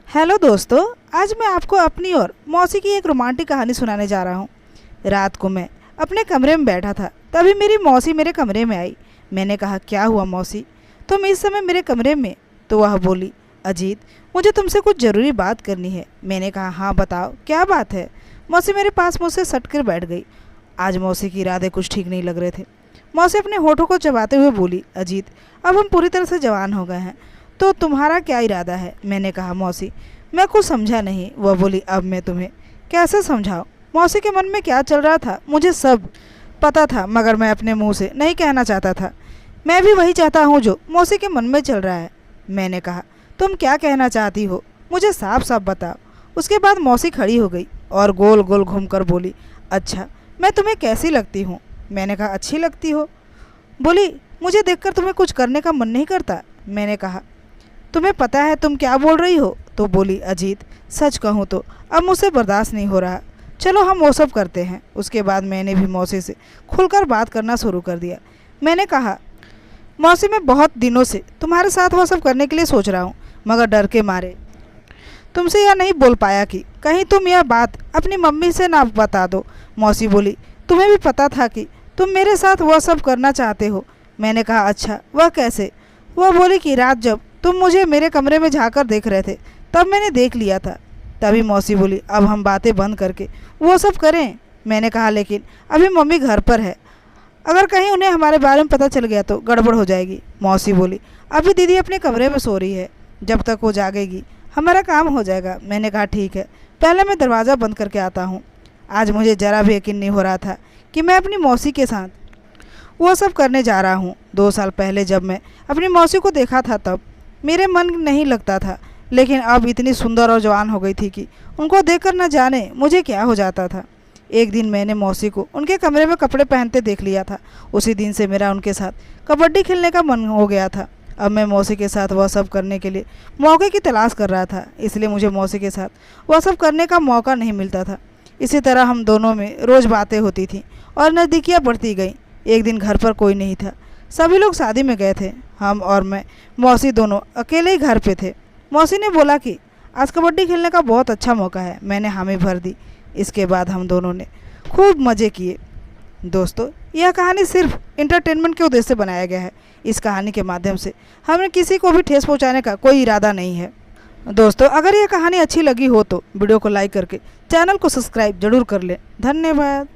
Hello दोस्तों, आज मैं आपको अपनी और मौसी की एक रोमांटिक कहानी सुनाने जा रहा हूँ। रात को मैं अपने कमरे में बैठा था, तभी मेरी मौसी मेरे कमरे में आई। मैंने कहा, क्या हुआ मौसी, तुम इस समय मेरे कमरे में? तो वह बोली, अजीत, मुझे तुमसे कुछ ज़रूरी बात करनी है। मैंने कहा, हाँ बताओ, क्या बात है। मौसी मेरे पास मुझसे सट कर बैठ गई। आज मौसी की इरादे कुछ ठीक नहीं लग रहे थे। मौसी अपने होठों को चबाते हुए बोली, अजीत, अब हम पूरी तरह से जवान हो गए हैं, तो तुम्हारा क्या इरादा है? मैंने कहा, मौसी मैं कुछ समझा नहीं। वह बोली, अब मैं तुम्हें कैसे समझाऊं? मौसी के मन में क्या चल रहा था मुझे सब पता था, मगर मैं अपने मुंह से नहीं कहना चाहता था। मैं भी वही चाहता हूँ जो मौसी के मन में चल रहा है। मैंने कहा, तुम क्या कहना चाहती हो, मुझे साफ साफ बताओ। उसके बाद मौसी खड़ी हो गई और गोल गोल घूमकर बोली, अच्छा मैं तुम्हें कैसी लगती हूँ? मैंने कहा, अच्छी लगती हो। बोली, मुझे देखकर तुम्हें कुछ करने का मन नहीं करता? मैंने कहा, तुम्हें पता है तुम क्या बोल रही हो? तो बोली, अजीत सच कहूँ तो अब मुझसे बर्दाश्त नहीं हो रहा, चलो हम वो सब करते हैं। उसके बाद मैंने भी मौसी से खुलकर बात करना शुरू कर दिया। मैंने कहा, मौसी मैं बहुत दिनों से तुम्हारे साथ वो सब करने के लिए सोच रहा हूँ, मगर डर के मारे तुमसे यह नहीं बोल पाया कि कहीं तुम यह बात अपनी मम्मी से ना बता दो। मौसी बोली, तुम्हें भी पता था कि तुम मेरे साथ वह सब करना चाहते हो? मैंने कहा, अच्छा वह कैसे? वह बोली कि रात जब तुम मुझे मेरे कमरे में झाँकर देख रहे थे तब मैंने देख लिया था। तभी मौसी बोली, अब हम बातें बंद करके वो सब करें? मैंने कहा, लेकिन अभी मम्मी घर पर है, अगर कहीं उन्हें हमारे बारे में पता चल गया तो गड़बड़ हो जाएगी। मौसी बोली, अभी दीदी अपने कमरे में सो रही है, जब तक वो जागेगी हमारा काम हो जाएगा। मैंने कहा, ठीक है, पहले मैं दरवाज़ा बंद करके आता हूँ। आज मुझे ज़रा भी यकीन नहीं हो रहा था कि मैं अपनी मौसी के साथ वो सब करने जा रहा हूँ। 2 साल पहले जब मैं अपनी मौसी को देखा था तब मेरे मन नहीं लगता था, लेकिन अब इतनी सुंदर और जवान हो गई थी कि उनको देखकर न जाने मुझे क्या हो जाता था। एक दिन मैंने मौसी को उनके कमरे में कपड़े पहनते देख लिया था। उसी दिन से मेरा उनके साथ कबड्डी खेलने का मन हो गया था। अब मैं मौसी के साथ वह सब करने के लिए मौके की तलाश कर रहा था, इसलिए मुझे मौसी के साथ वह सब करने का मौका नहीं मिलता था। इसी तरह हम दोनों में रोज़ बातें होती थीं और नज़दीकियाँ बढ़ती गईं। एक दिन घर पर कोई नहीं था, सभी लोग शादी में गए थे। हम और मैं मौसी दोनों अकेले ही घर पे थे। मौसी ने बोला कि आज कबड्डी खेलने का बहुत अच्छा मौका है। मैंने हामी भर दी। इसके बाद हम दोनों ने खूब मज़े किए। दोस्तों, यह कहानी सिर्फ इंटरटेनमेंट के उद्देश्य से बनाया गया है। इस कहानी के माध्यम से हमें किसी को भी ठेस पहुंचाने का कोई इरादा नहीं है। दोस्तों, अगर यह कहानी अच्छी लगी हो तो वीडियो को लाइक करके चैनल को सब्सक्राइब जरूर कर लें। धन्यवाद।